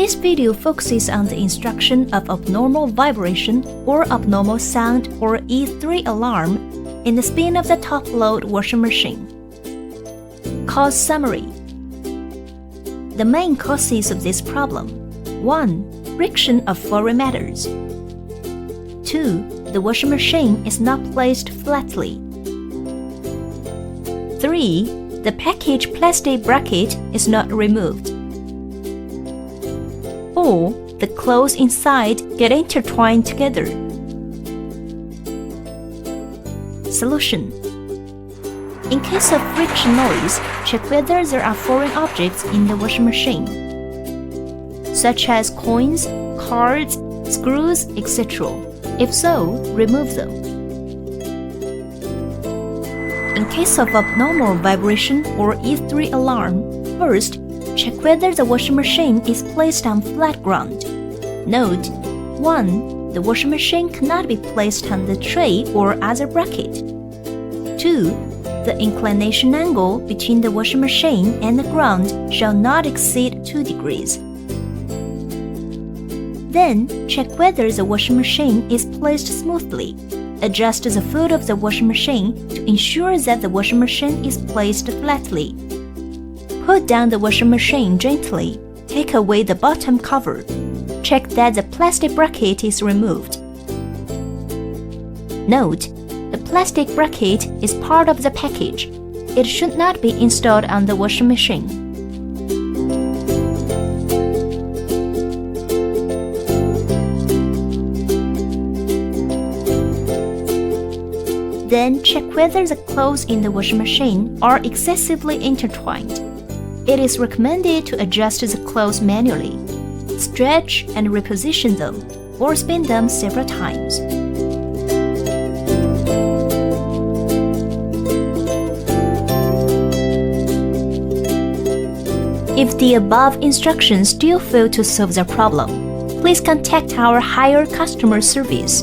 This video focuses on the instruction of abnormal vibration or abnormal sound or E3 alarm in the spin of the top-load washing machine. Cause summary. The main causes of this problem: 1. Friction of foreign matters. 2. The washing machine is not placed flatly. 3. The package plastic bracket is not removed. 4. The clothes inside get intertwined together. Solution. In case of friction noise, check whether there are foreign objects in the washing machine, such as coins, cards, screws, etc. If so, remove them. In case of abnormal vibration or E3 alarm, first, check whether the washing machine is placed on flat ground. Note: 1. The washing machine cannot be placed on the tray or other bracket. 2. The inclination angle between the washing machine and the ground shall not exceed 2 degrees. Then, check whether the washing machine is placed smoothly. Adjust the foot of the washing machine to ensure that the washing machine is placed flatly. Put down the washing machine gently. Take away the bottom cover. Check that the plastic bracket is removed. Note: the plastic bracket is part of the package. It should not be installed on the washing machine. Then check whether the clothes in the washing machine are excessively intertwined. It is recommended to adjust the clothes manually. Stretch and reposition them, or spin them several times. If the above instructions still fail to solve the problem, please contact our higher customer service.